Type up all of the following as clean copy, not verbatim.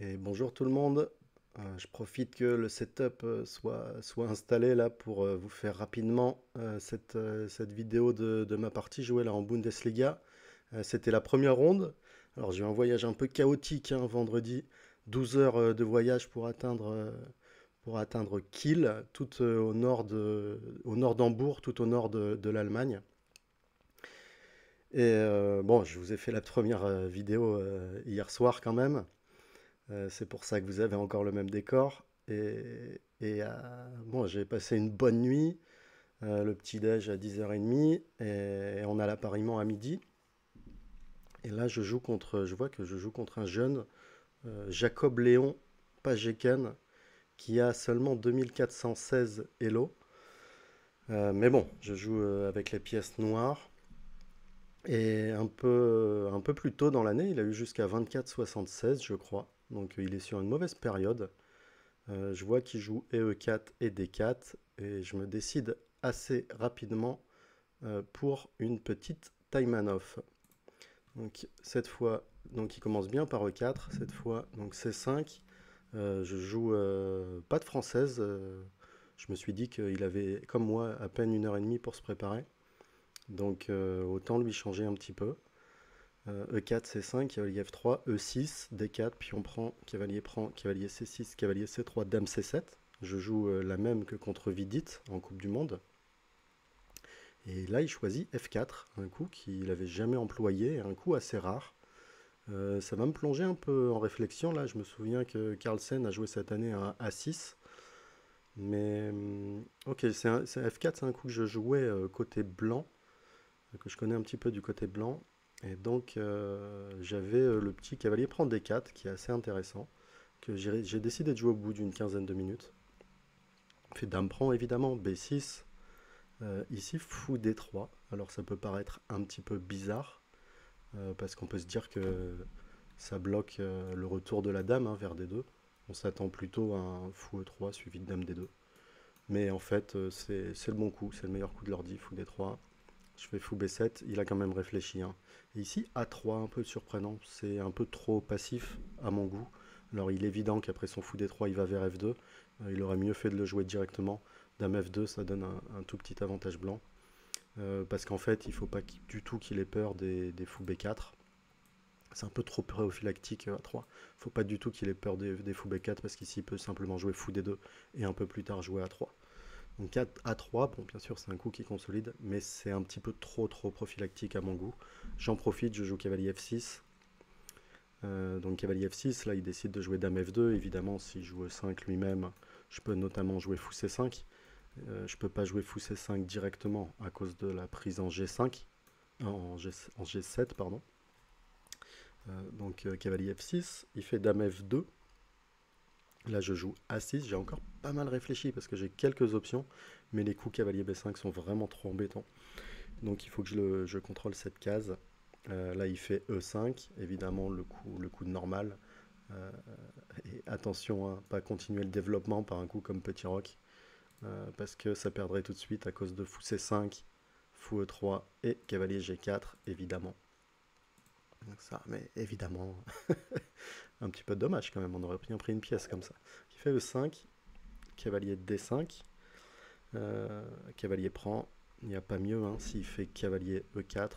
Et bonjour tout le monde. Je profite que le setup soit installé là pour vous faire rapidement cette vidéo de ma partie jouée là en Bundesliga. C'était la première ronde. Alors j'ai eu un voyage un peu chaotique hein, vendredi. 12 heures de voyage pour atteindre Kiel, tout au nord d'Hambourg, tout au nord de l'Allemagne. Et bon, je vous ai fait la première vidéo hier soir quand même. C'est pour ça que vous avez encore le même décor. Bon, j'ai passé une bonne nuit, le petit-déj à 10h30, et on a l'appariement à midi. Et là, je vois que je joue contre un jeune, Jacob Léon Pageken, qui a seulement 2416 Elo. Mais bon, je joue avec les pièces noires. Et un peu plus tôt dans l'année, il a eu jusqu'à 24,76, je crois. Donc il est sur une mauvaise période. Je vois qu'il joue EE4 et D4 et je me décide assez rapidement pour une petite Taimanov. Donc cette fois, donc il commence bien par E4, cette fois donc C5. Je joue pas de française. Je me suis dit qu'il avait, comme moi, à peine 1h30 pour se préparer. Donc autant lui changer un petit peu. E4, C5, cavalier F3, E6, D4, puis on prend, cavalier C6, cavalier C3, dame C7. Je joue la même que contre Vidit en Coupe du Monde. Et là, il choisit F4, un coup qu'il n'avait jamais employé, un coup assez rare. Ça va me plonger un peu en réflexion. Là, je me souviens que Carlsen a joué cette année un A6. Mais ok, F4, c'est un coup que je jouais côté blanc, que je connais un petit peu du côté blanc. Et donc, j'avais le petit cavalier prend D4, qui est assez intéressant, que j'ai décidé de jouer au bout d'une quinzaine de minutes. Fait dame prend évidemment, B6, ici fou D3. Alors ça peut paraître un petit peu bizarre, parce qu'on peut se dire que ça bloque le retour de la dame hein, vers D2. On s'attend plutôt à un fou E3 suivi de dame D2. Mais en fait, c'est le bon coup, c'est le meilleur coup de l'ordi, fou D3. Je fais fou B7, il a quand même réfléchi. Hein. Et ici, A3, un peu surprenant, c'est un peu trop passif à mon goût. Alors il est évident qu'après son fou D3, il va vers F2. Il aurait mieux fait de le jouer directement. Dame F2, ça donne un tout petit avantage blanc. Parce qu'en fait, il ne faut pas du tout qu'il ait peur des fous B4. C'est un peu trop prophylactique à 3. Il ne faut pas du tout qu'il ait peur des fous B4 parce qu'ici il peut simplement jouer fou D2 et un peu plus tard jouer A3. Donc A3, bon bien sûr c'est un coup qui consolide, mais c'est un petit peu trop prophylactique à mon goût. J'en profite, je joue cavalier F6. Donc cavalier F6, là il décide de jouer dame F2. Évidemment, s'il joue E5 lui-même, je peux notamment jouer fou C5. Je peux pas jouer fou C5 directement à cause de la prise en G5, en G7, pardon. Donc cavalier F6, il fait dame F2. Là, je joue A6. J'ai encore pas mal réfléchi parce que j'ai quelques options, mais les coups cavalier B5 sont vraiment trop embêtants. Donc, il faut que je contrôle cette case. Là, il fait E5, évidemment, le coup de normal. Euh, et attention à ne pas continuer le développement par un coup comme petit roc, parce que ça perdrait tout de suite à cause de fou C5, fou E3 et cavalier G4, évidemment. Donc ça, mais évidemment, un petit peu dommage quand même, on aurait bien pris une pièce comme ça. Qui fait E5, cavalier D5, cavalier prend, il n'y a pas mieux, hein, s'il fait cavalier E4,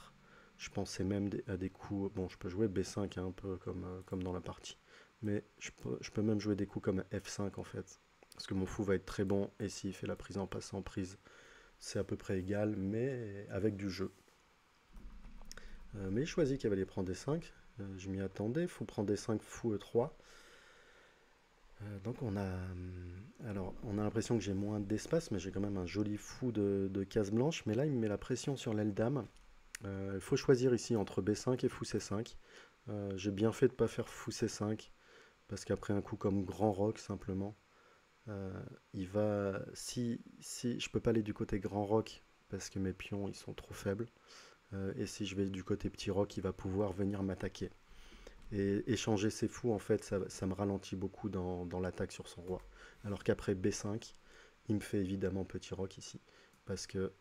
je pensais même à des coups, bon je peux jouer B5 hein, un peu comme dans la partie, mais je peux même jouer des coups comme F5 en fait, parce que mon fou va être très bon, et s'il fait la prise en passant prise, c'est à peu près égal, mais avec du jeu. Mais il choisit cavalier prend D5, je m'y attendais, fou prend D5, fou E3, donc alors, on a l'impression que j'ai moins d'espace, mais j'ai quand même un joli fou de case blanche. Mais là, il me met la pression sur l'aile dame. Il faut choisir ici entre B5 et fou C5. J'ai bien fait de ne pas faire fou C5, parce qu'après un coup comme grand roc, simplement, il va... Si je peux pas aller du côté grand roc, parce que mes pions, ils sont trop faibles. Et si je vais du côté petit roc, il va pouvoir venir m'attaquer. Et échanger ses fous, en fait, ça me ralentit beaucoup dans l'attaque sur son roi. Alors qu'après B5, il me fait évidemment petit roc ici. Parce que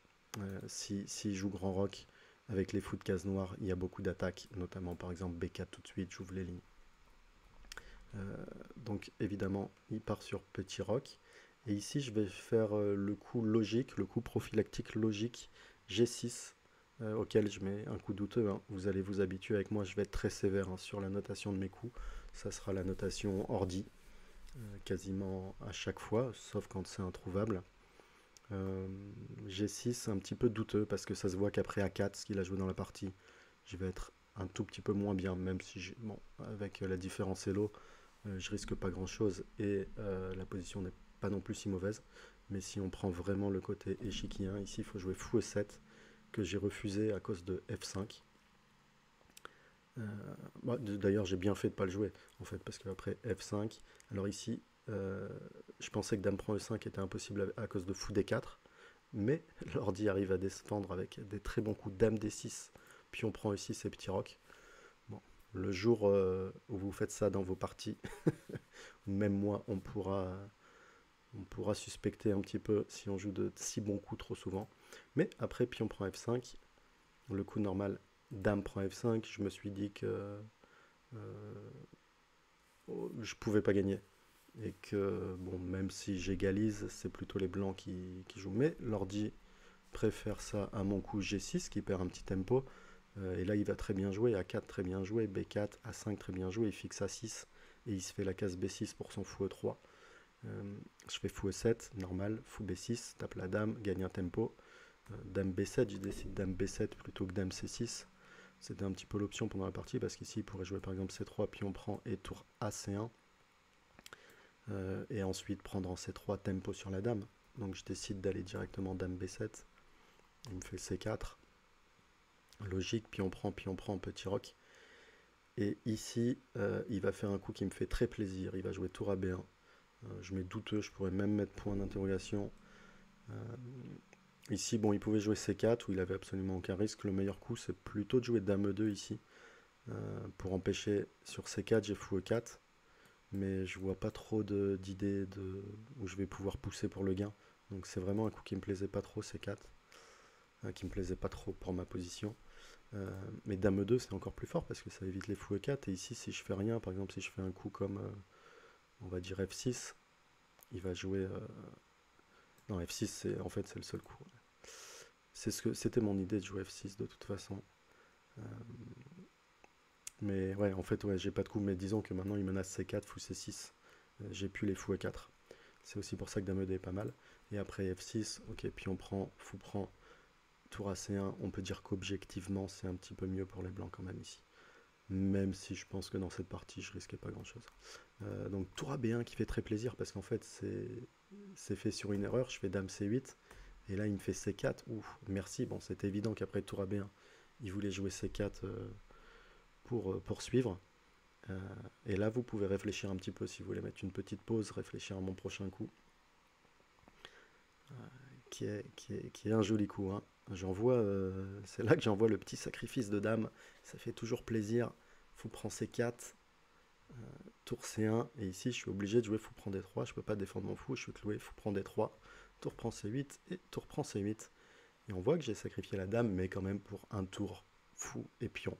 si joue grand roc avec les fous de case noire, il y a beaucoup d'attaques, notamment par exemple B4 tout de suite, j'ouvre les lignes. Donc évidemment, il part sur petit roc. Et ici, je vais faire le coup logique, le coup prophylactique logique G6, auquel je mets un coup douteux, hein. Vous allez vous habituer avec moi, je vais être très sévère, hein, sur la notation de mes coups. Ça sera la notation ordi, quasiment à chaque fois, sauf quand c'est introuvable. Euh, G6, un petit peu douteux, parce que ça se voit qu'après A4, ce qu'il a joué dans la partie, je vais être un tout petit peu moins bien, même si, bon, avec la différence Elo, je risque pas grand chose et la position n'est pas non plus si mauvaise. Mais si on prend vraiment le côté échiquier, ici il faut jouer fou E7 que j'ai refusé à cause de F5. D'ailleurs j'ai bien fait de ne pas le jouer en fait parce qu'après F5, alors ici je pensais que Dame prend E5 était impossible à cause de fou D4, mais l'ordi arrive à défendre avec des très bons coups Dame D6, puis on prend E6 et petit roc. Bon, le jour où vous faites ça dans vos parties, même moi, on pourra suspecter un petit peu si on joue de si bons coups trop souvent. Mais après, pion prend F5, le coup normal, Dame prend F5, je me suis dit que je pouvais pas gagner. Et que, bon, même si j'égalise, c'est plutôt les blancs qui jouent. Mais l'ordi préfère ça à mon coup G6, qui perd un petit tempo. Et là, il va très bien jouer, A4 très bien joué, B4, A5 très bien joué, il fixe A6 et il se fait la case B6 pour son fou E3. Je fais fou E7, normal, fou B6, tape la dame, gagne un tempo. Dame B7, je décide dame B7 plutôt que dame C6. C'était un petit peu l'option pendant la partie parce qu'ici il pourrait jouer par exemple C3, puis on prend et tour A C1. Et ensuite prendre en C3 tempo sur la dame. Donc je décide d'aller directement dame B7. Il me fait C4. Logique, puis on prend, petit roc. Et ici, il va faire un coup qui me fait très plaisir. Il va jouer tour à B1. Je mets douteux, je pourrais même mettre point d'interrogation. Ici, bon, il pouvait jouer C4 où il avait absolument aucun risque. Le meilleur coup, c'est plutôt de jouer dame E2 ici. Pour empêcher sur C4, j'ai fou E4. Mais je vois pas trop d'idées où je vais pouvoir pousser pour le gain. Donc c'est vraiment un coup qui me plaisait pas trop, C4. Qui me plaisait pas trop pour ma position. Mais dame E2 c'est encore plus fort parce que ça évite les fous E4. Et ici, si je fais rien, par exemple, si je fais un coup comme, on va dire F6, il va jouer. Non, F6, en fait, c'est le seul coup. C'était mon idée de jouer F6 de toute façon. Mais ouais, en fait, ouais, j'ai pas de coup. Mais disons que maintenant, il menace C4, fou C6. J'ai plus les fous E4. C'est aussi pour ça que dame E2 est pas mal. Et après F6, ok, puis on prend, fou prend, tour à C1. On peut dire qu'objectivement, c'est un petit peu mieux pour les blancs quand même ici. Même si je pense que dans cette partie, je risquais pas grand chose. Donc tour à B1 qui fait très plaisir parce qu'en fait, c'est fait sur une erreur. Je fais dame C8. Et là, il me fait C4. Ouf, merci. Bon, c'était évident qu'après tour à B1, il voulait jouer C4 pour poursuivre. Et là, vous pouvez réfléchir un petit peu si vous voulez mettre une petite pause, réfléchir à mon prochain coup, qui est un joli coup, hein. C'est là que j'envoie le petit sacrifice de dame. Ça fait toujours plaisir. Fou prend C4, tour C1, et ici je suis obligé de jouer fou prend D3. Je peux pas défendre mon fou, je suis cloué. Fou prend D3, tour prend C8 et tour prend C8. Et on voit que j'ai sacrifié la dame, mais quand même pour un tour fou et pion.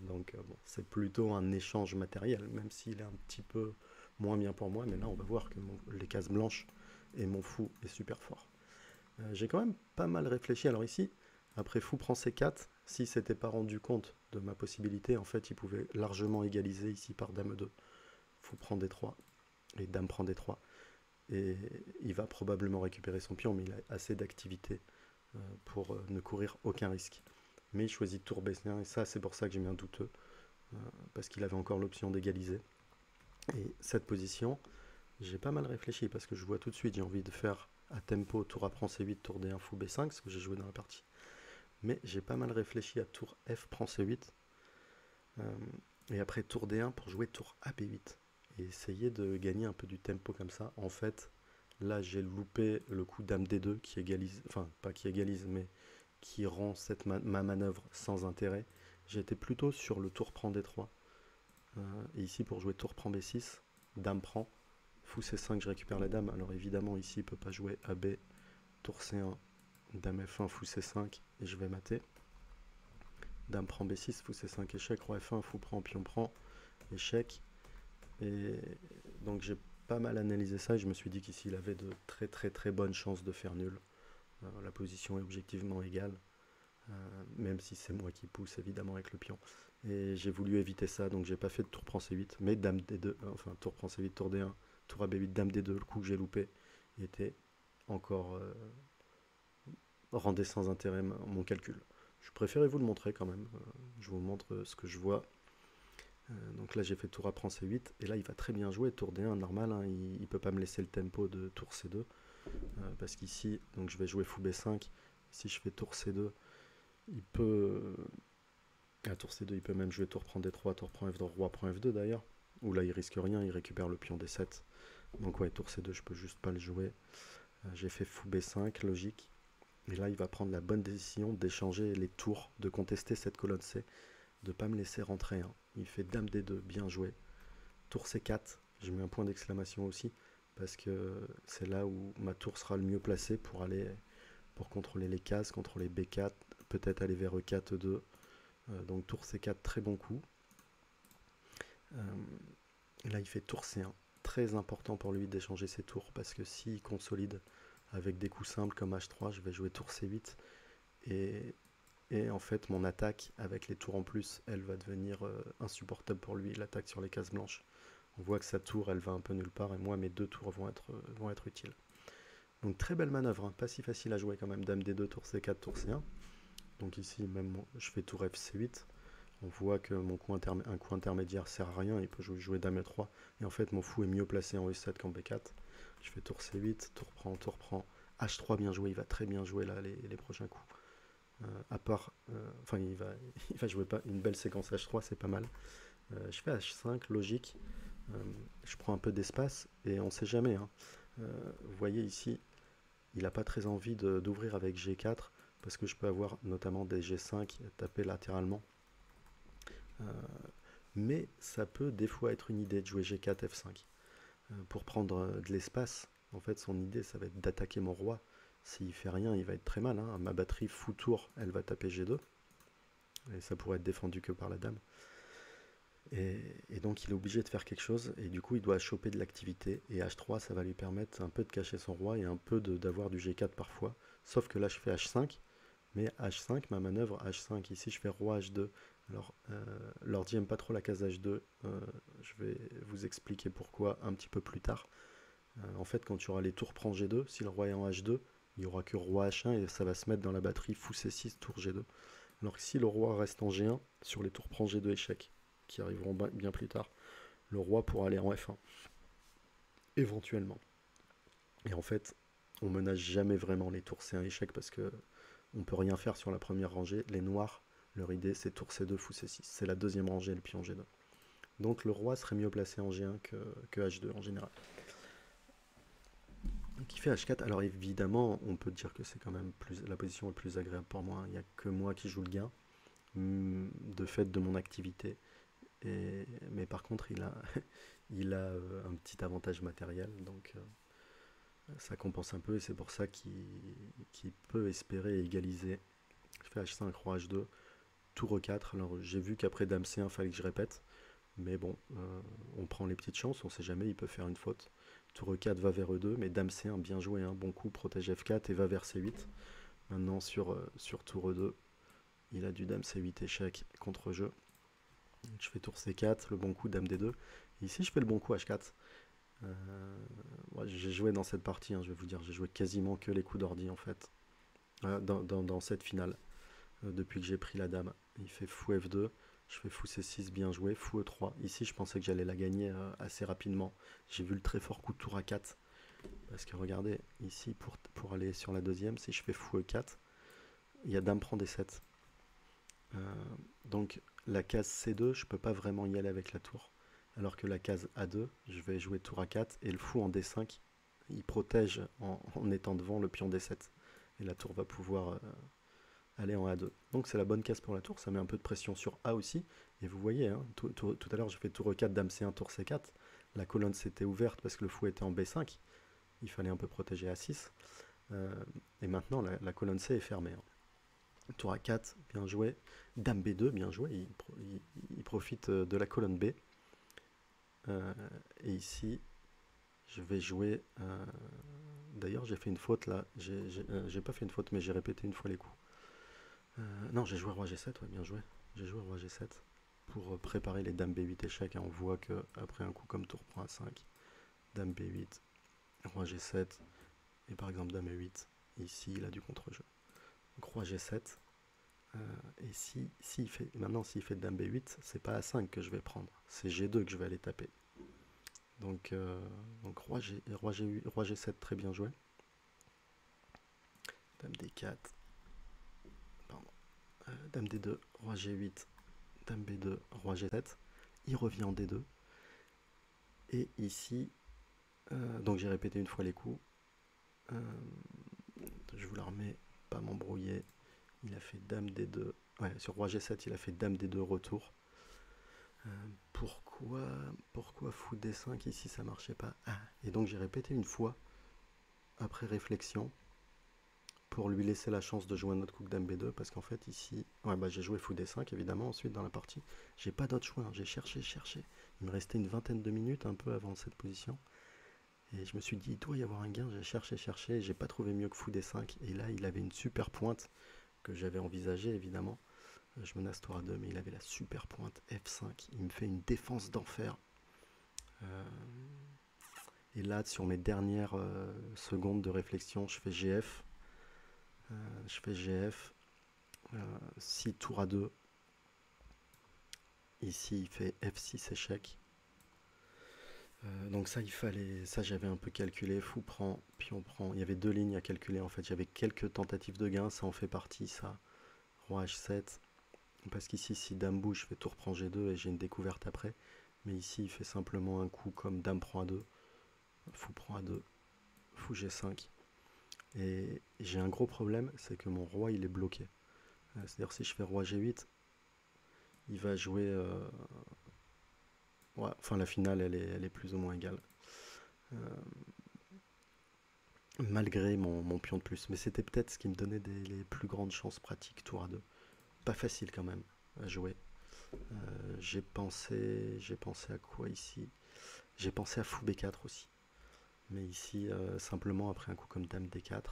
Donc bon, c'est plutôt un échange matériel, même s'il est un petit peu moins bien pour moi. Mais là, on va voir que les cases blanches et mon fou est super fort. J'ai quand même pas mal réfléchi. Alors ici, après fou prend C4, si s'était pas rendu compte de ma possibilité, en fait, il pouvait largement égaliser ici par dame 2. Fou prend D3 et dame prend D3. Et il va probablement récupérer son pion, mais il a assez d'activité pour ne courir aucun risque. Mais il choisit tour B1, et ça, c'est pour ça que j'ai mis un douteux, parce qu'il avait encore l'option d'égaliser. Et cette position, j'ai pas mal réfléchi, parce que je vois tout de suite, j'ai envie de faire à tempo, tour A prend C8, tour D1, fou B5, ce que j'ai joué dans la partie. Mais j'ai pas mal réfléchi à tour F prend C8, et après tour D1 pour jouer tour A B8, et essayer de gagner un peu du tempo comme ça. En fait, là, j'ai loupé le coup dame D2 qui égalise, enfin, pas qui égalise, mais qui rend ma manœuvre sans intérêt. J'étais plutôt sur le tour prend D3. Et ici, pour jouer tour prend B6, dame prend, fou C5, je récupère la dame. Alors évidemment, ici, il ne peut pas jouer AB, tour C1, dame F1, fou C5, et je vais mater. Dame prend B6, fou C5, échec, roi F1, fou prend, pion prend, échec. Et donc j'ai pas mal analysé ça et je me suis dit qu'ici il avait de très très très bonnes chances de faire nul. La position est objectivement égale, même si c'est moi qui pousse évidemment avec le pion. Et j'ai voulu éviter ça, donc j'ai pas fait de tour prend C8, mais dame D2, enfin tour prend C8, tour D1, tour à B8, dame D2, le coup que j'ai loupé était encore rendait sans intérêt mon calcul. Je préférais vous le montrer quand même, je vous montre ce que je vois. Donc là j'ai fait tour à prend C8, et là il va très bien jouer, tour D1 normal, hein, il peut pas me laisser le tempo de tour C2, parce qu'ici, donc je vais jouer fou B5, si je fais tour C2, il peut... À tour C2, il peut même jouer tour prend D3, tour prend F2, roi prend F2 d'ailleurs, où là il risque rien, il récupère le pion D7. Donc ouais, tour C2, je peux juste pas le jouer. J'ai fait fou B5, logique. Et là, il va prendre la bonne décision d'échanger les tours, de contester cette colonne C, de pas me laisser rentrer. Hein. Il fait dame D2, bien joué. Tour C4, je mets un point d'exclamation aussi, parce que c'est là où ma tour sera le mieux placée pour contrôler les cases, contrôler B4, peut-être aller vers E4, E2. Donc tour C4, très bon coup. Là, il fait tour C1. Très important pour lui d'échanger ses tours, parce que s'il consolide avec des coups simples comme H3, je vais jouer tour C8. Et en fait, mon attaque, avec les tours en plus, elle va devenir insupportable pour lui, l'attaque sur les cases blanches. On voit que sa tour, elle va un peu nulle part, et moi, mes deux tours vont être utiles. Donc très belle manœuvre, hein, pas si facile à jouer quand même, dame D2, tour C4, tour C1. Donc ici, même je fais tour FC8. On voit que un coup intermédiaire sert à rien, il peut jouer dame E3. Et en fait, mon fou est mieux placé en E7 qu'en B4. Je fais tour C8, tour prend. H3 bien joué, il va très bien jouer là les prochains coups. À part, enfin il va jouer pas une belle séquence H3, c'est pas mal. Je fais H5, logique. Je prends un peu d'espace et on sait jamais. Hein. Vous voyez ici, il n'a pas très envie d'ouvrir avec G4 parce que je peux avoir notamment des G5 tapés latéralement. Mais ça peut des fois être une idée de jouer G4, F5 pour prendre de l'espace. En fait, son idée, ça va être d'attaquer mon roi. S'il fait rien, il va être très mal. Hein. Ma batterie fou tour, elle va taper G2. Et ça pourrait être défendu que par la dame. Et donc il est obligé de faire quelque chose, et du coup il doit choper de l'activité, et H3 ça va lui permettre un peu de cacher son roi, et un peu d'avoir du G4 parfois, sauf que là je fais H5, mais H5, ma manœuvre H5, ici je fais roi H2, alors l'ordi aime pas trop la case H2, je vais vous expliquer pourquoi un petit peu plus tard. En fait quand tu auras les tours prend G2, si le roi est en H2, il n'y aura que roi H1, et ça va se mettre dans la batterie fou C6, tour G2. Alors que si le roi reste en G1, sur les tours prend G2 échec, qui arriveront bien plus tard, le roi pourra aller en F1, éventuellement. Et en fait, on menace jamais vraiment les tours C1 échec parce que on peut rien faire sur la première rangée. Les noirs, leur idée c'est tour C2, fou C6. C'est la deuxième rangée, le pion G2. Donc le roi serait mieux placé en G1 que H2 en général. Donc il fait H4. Alors évidemment, on peut dire que c'est quand même la position est plus agréable pour moi. Il n'y a que moi qui joue le gain, de fait de mon activité. Mais par contre, il a un petit avantage matériel, donc ça compense un peu, et c'est pour ça qu'il peut espérer égaliser. Je fais H5, roi H2, tour E4. Alors j'ai vu qu'après dame C1, il fallait que je répète, mais bon, on prend les petites chances, on sait jamais, il peut faire une faute. Tour E4 va vers E2, mais dame C1, bien joué, hein, bon coup, protège F4 et va vers C8. Maintenant sur tour E2, il a du dame C8 échec contre-jeu. Je fais tour C4, le bon coup, dame D2. Et ici, je fais le bon coup H4. J'ai joué dans cette partie, hein, je vais vous dire, j'ai joué quasiment que les coups d'ordi en fait, dans cette finale, depuis que j'ai pris la dame. Il fait fou F2, je fais fou C6, bien joué, fou E3. Ici, je pensais que j'allais la gagner assez rapidement. J'ai vu le très fort coup de tour A4. Parce que regardez, ici, pour aller sur la deuxième, si je fais fou E4, il y a dame prend D7. Donc la case C2, je peux pas vraiment y aller avec la tour. Alors que la case A2, je vais jouer tour A4, et le fou en D5, il protège en étant devant le pion D7. Et la tour va pouvoir aller en A2. Donc c'est la bonne case pour la tour, ça met un peu de pression sur A aussi. Et vous voyez, hein, tout à l'heure j'ai fait tour E4, dame C1, tour C4. La colonne s'était ouverte parce que le fou était en B5. Il fallait un peu protéger A6. Et maintenant la colonne C est fermée. Hein. Tour A4, bien joué. Dame B2, bien joué. Il profite de la colonne B. Et ici, je vais jouer... D'ailleurs, j'ai fait une faute là. J'ai pas fait une faute, mais j'ai répété une fois les coups. Non, j'ai joué roi G7, ouais, bien joué. J'ai joué roi G7 pour préparer les dames B8 échecs. Hein. On voit que après un coup comme tour prend A5, dame B8, roi G7, et par exemple dame E8. Ici, il a du contre-jeu. Donc roi G7. Et s'il fait, maintenant, s'il fait dame B8, c'est pas A5 que je vais prendre. C'est G2 que je vais aller taper. Donc roi G7, très bien joué. Dame D4. Pardon. Dame D2, roi G8, dame B2, roi G7. Il revient en D2. Et ici, donc j'ai répété une fois les coups. Je vous la remets, pas m'embrouiller. Il a fait dame D2. Ouais, sur roi G7, il a fait dame D2 retour. Pourquoi fou D5 ici ça marchait pas? Et donc j'ai répété une fois après réflexion pour lui laisser la chance de jouer un autre coup que dame B2 parce qu'en fait ici, ouais, bah, j'ai joué fou D5 évidemment ensuite dans la partie. J'ai pas d'autre choix, hein. J'ai cherché. Il me restait une vingtaine de minutes un peu avant cette position. Et je me suis dit, il doit y avoir un gain. J'ai cherché, et j'ai pas trouvé mieux que fou D5. Et là, il avait une super pointe que j'avais envisagée évidemment. Je menace tour à 2, mais il avait la super pointe F5. Il me fait une défense d'enfer. Et là, sur mes dernières secondes de réflexion, je fais GF. Je fais GF. 6 tour à 2. Ici, il fait F6 échec. Donc ça, ça j'avais un peu calculé. Fou prend, puis on prend. Il y avait deux lignes à calculer en fait. J'avais quelques tentatives de gain, ça en fait partie. Ça, roi H7. Parce qu'ici, si dame bouge, je fais tour prend G2 et j'ai une découverte après. Mais ici, il fait simplement un coup comme dame prend A2, fou prend A2, fou G5. Et j'ai un gros problème, c'est que mon roi, il est bloqué. C'est-à-dire si je fais roi G8, il va jouer... Ouais, enfin, la finale, elle est plus ou moins égale. Euh, Malgré mon pion de plus. Mais c'était peut-être ce qui me donnait les plus grandes chances pratiques, tour à 2. Pas facile quand même à jouer. J'ai pensé à quoi ici? J'ai pensé à fou B4 aussi. Mais ici, simplement après un coup comme dame D4.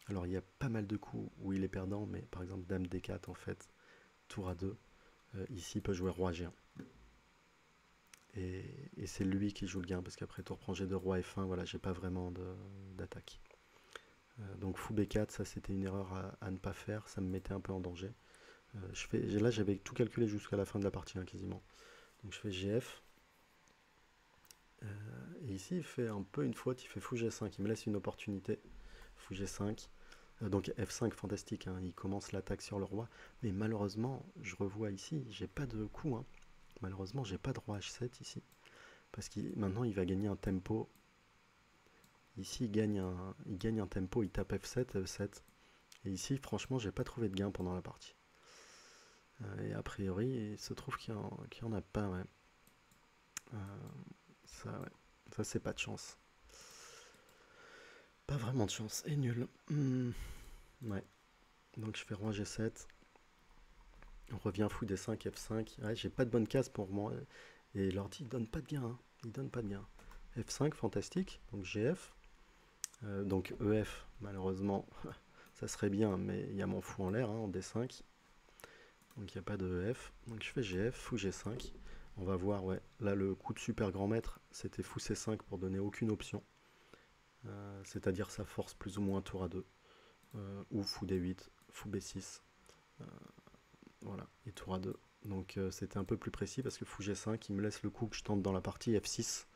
Alors il y a pas mal de coups où il est perdant, mais par exemple dame D4 en fait, tour à 2. Ici il peut jouer roi G1. Et c'est lui qui joue le gain, parce qu'après tour prend G2, roi F1, voilà, j'ai pas vraiment d'attaque. Donc fou B4, ça c'était une erreur à ne pas faire, ça me mettait un peu en danger. Là j'avais tout calculé jusqu'à la fin de la partie, hein, quasiment. Donc je fais GF. Et ici il fait un peu une faute, il fait fou G5, il me laisse une opportunité. Fou G5. Donc F5 fantastique, hein, il commence l'attaque sur le roi. Mais malheureusement, je revois ici, j'ai pas de coup. Hein. Malheureusement, j'ai pas de roi H7 ici. Parce que maintenant il va gagner un tempo. Ici il gagne un tempo, il tape F7, F7. Et ici, franchement, j'ai pas trouvé de gain pendant la partie. Et a priori, il se trouve qu'il y en a pas, ouais. Ouais. Ça c'est pas de chance. Pas vraiment de chance. Et nul. Ouais. Donc je fais roi G7. On revient fou D5, F5. Ouais, j'ai pas de bonne case pour moi. Et l'ordi il donne pas de gain. Hein. Il donne pas de gain. F5, fantastique. Donc GF. Donc EF, malheureusement, ça serait bien, mais il y a mon fou en l'air, hein, en D5. Donc il n'y a pas de EF. Donc je fais GF, fou G5. On va voir, ouais. Là, le coup de super grand maître, c'était fou C5 pour donner aucune option. C'est-à-dire ça force plus ou moins tour à 2. Ou fou D8, fou B6. Voilà, et tour à 2. Donc c'était un peu plus précis parce que fou G5, il me laisse le coup que je tente dans la partie F6.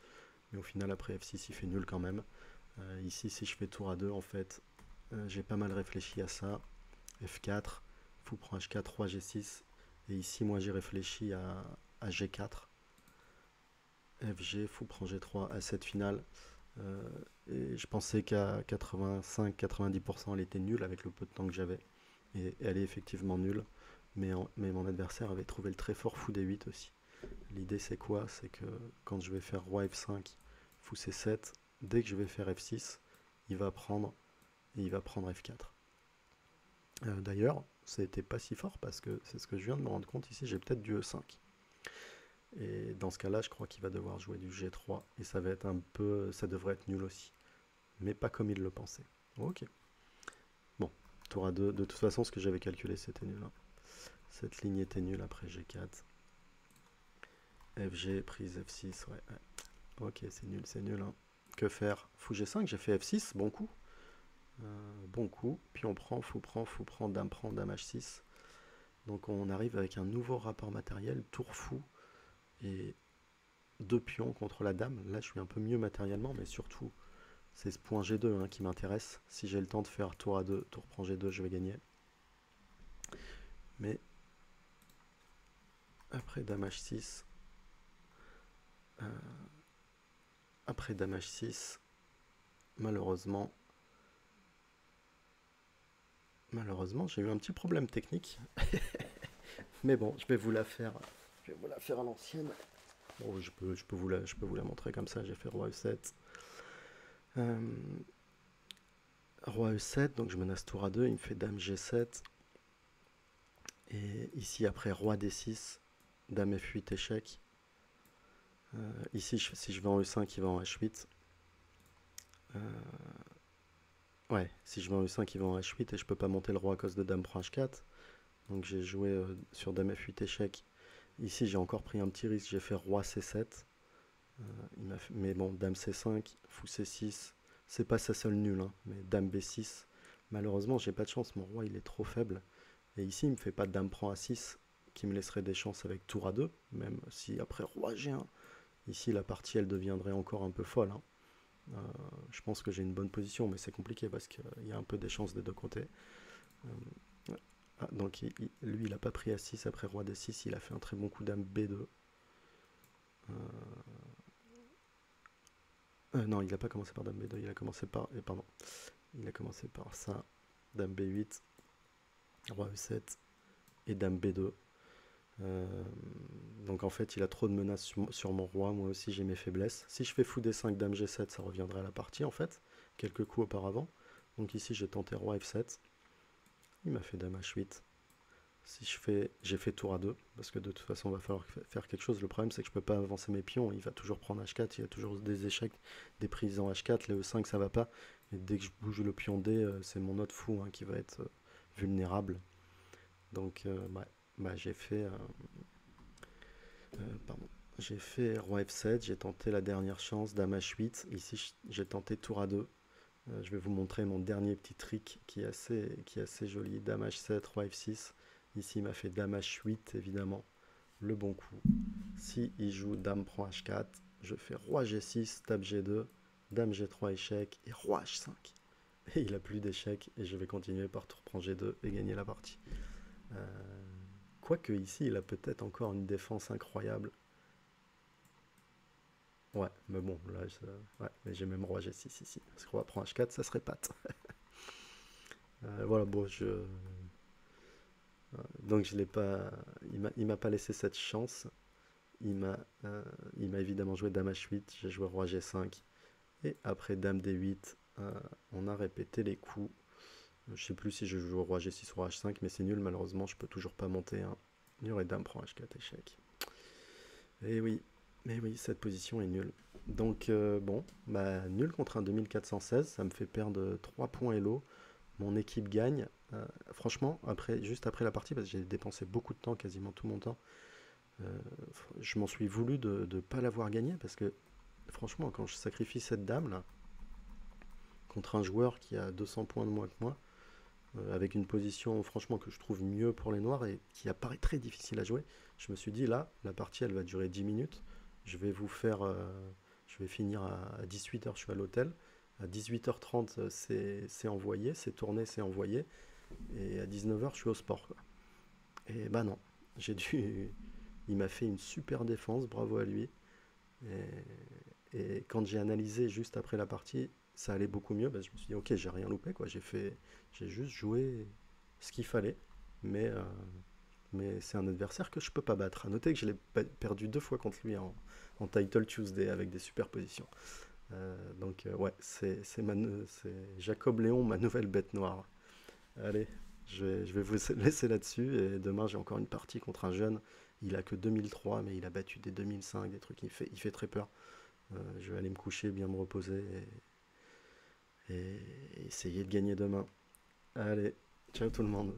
Mais au final, après F6, il fait nul quand même. Ici, si je fais tour à 2, en fait, j'ai pas mal réfléchi à ça. F4, fou prend H4, roi G6. Et ici, moi, j'ai réfléchi à G4. FG, fou prend G3, A7 finale. Et je pensais qu'à 85-90%, elle était nulle avec le peu de temps que j'avais. Et elle est effectivement nulle. Mais mon adversaire avait trouvé le très fort fou D8 aussi. L'idée c'est quoi? C'est que quand je vais faire roi F5, fou C7, dès que je vais faire F6, il va prendre et il va prendre F4. D'ailleurs, ça n'était pas si fort parce que c'est ce que je viens de me rendre compte ici, j'ai peut-être du E5. Et dans ce cas-là, je crois qu'il va devoir jouer du G3 et ça va être un peu, ça devrait être nul aussi, mais pas comme il le pensait. Ok. Bon, tour A2. De toute façon, ce que j'avais calculé, c'était nul, hein. Cette ligne était nulle après G4. FG, prise F6, ouais. Ok, c'est nul, hein. Que faire? Fou G5, j'ai fait F6, bon coup. Bon coup, puis on prend, fou prend, dame H6. Donc on arrive avec un nouveau rapport matériel, tour fou, et deux pions contre la dame. Là je suis un peu mieux matériellement, mais surtout c'est ce point G2 hein, qui m'intéresse. Si j'ai le temps de faire tour A2, tour prend G2, je vais gagner. Mais après dame H6, après dame H6, malheureusement, j'ai eu un petit problème technique. Mais bon, je vais vous la faire à l'ancienne. Bon, je peux vous la montrer comme ça. J'ai fait roi E7. Roi E7, donc je menace tour A2, il me fait dame G7. Et ici, après roi D6, dame F8, échec. Ici, si je vais en E5, il va en H8. Ouais, si je vais en E5, il va en H8 et je peux pas monter le roi à cause de dame prend H4. Donc j'ai joué sur dame F8, échec. Ici, j'ai encore pris un petit risque, j'ai fait roi C7. Mais bon, dame C5, fou C6, c'est pas sa seule nulle, hein, mais dame B6. Malheureusement, j'ai pas de chance, mon roi il est trop faible. Et ici, il me fait pas de dame prend A6 qui me laisserait des chances avec tour A2, même si après roi G1. Ici, la partie elle deviendrait encore un peu folle, hein. Je pense que j'ai une bonne position, mais c'est compliqué parce qu'il y a un peu des chances des deux côtés. Donc lui, il n'a pas pris A6 après roi D6, il a fait un très bon coup dame B2. Non, il n'a pas commencé par dame B2, il a commencé par... pardon. Il a commencé par ça, dame B8, roi E7 et dame B2. Donc en fait, il a trop de menaces sur mon roi. Moi aussi, j'ai mes faiblesses. Si je fais fou D5, dame G7, ça reviendrait à la partie en fait, quelques coups auparavant. Donc ici, j'ai tenté roi F7. Il m'a fait dame H8. Si j'ai fait tour A2, parce que de toute façon, il va falloir faire quelque chose. Le problème, c'est que je peux pas avancer mes pions. Il va toujours prendre H4. Il y a toujours des échecs, des prises en H4. Les E5, ça va pas. Et dès que je bouge le pion D, c'est mon autre fou hein, qui va être vulnérable. Donc, j'ai fait, pardon, j'ai fait roi F7. J'ai tenté la dernière chance, dame H8. Ici, j'ai tenté tour A2. Je vais vous montrer mon dernier petit trick qui est assez joli. Dame H7, roi F6. Ici, il m'a fait dame H8, évidemment. Le bon coup. Si il joue dame prend H4, je fais roi G6, table G2, dame G3 échec et roi H5. Et il a plus d'échecs et je vais continuer par tour prend G2 et gagner la partie. Quoique ici, il a peut-être encore une défense incroyable. Ouais, mais bon, là, ouais, mais j'ai même roi G6 ici. Parce que roi prend H4, ça serait patte. Voilà, bon, donc je l'ai pas, il m'a pas laissé cette chance. Il m'a, euh, il m'a évidemment joué dame H8, j'ai joué roi G5 et après dame D8, on a répété les coups. Je sais plus si je joue roi G6 ou roi H5, mais c'est nul malheureusement, je peux toujours pas monter, hein. Il y aurait dame prend H4 échec. Et oui, mais oui, cette position est nulle. Donc bon, bah nul contre un 2416, ça me fait perdre 3 points Elo. Mon équipe gagne. Franchement, juste après la partie, parce que j'ai dépensé beaucoup de temps, quasiment tout mon temps, je m'en suis voulu de ne pas l'avoir gagné, parce que franchement, quand je sacrifie cette dame là, contre un joueur qui a 200 points de moins que moi, avec une position franchement que je trouve mieux pour les noirs et qui apparaît très difficile à jouer, je me suis dit là, la partie elle va durer 10 minutes, je vais vous faire, je vais finir à 18h, je suis à l'hôtel, à 18h30 c'est envoyé, c'est tourné, c'est envoyé, et à 19h je suis au sport, quoi. Et bah non, j'ai dû, il m'a fait une super défense, bravo à lui. Et quand j'ai analysé juste après la partie, ça allait beaucoup mieux. Bah, je me suis dit, ok, j'ai rien loupé, quoi. J'ai juste joué ce qu'il fallait. Mais, euh, mais c'est un adversaire que je peux pas battre. À noter que je l'ai perdu 2 fois contre lui en Title Tuesday avec des superpositions. Donc, ouais, c'est Jacob Léon, ma nouvelle bête noire. Allez, je vais vous laisser là-dessus. Et demain, j'ai encore une partie contre un jeune. il a que 2003, mais il a battu des 2005, des trucs. Il fait très peur. Je vais aller me coucher, bien me reposer et essayer de gagner demain. Allez, ciao tout le monde.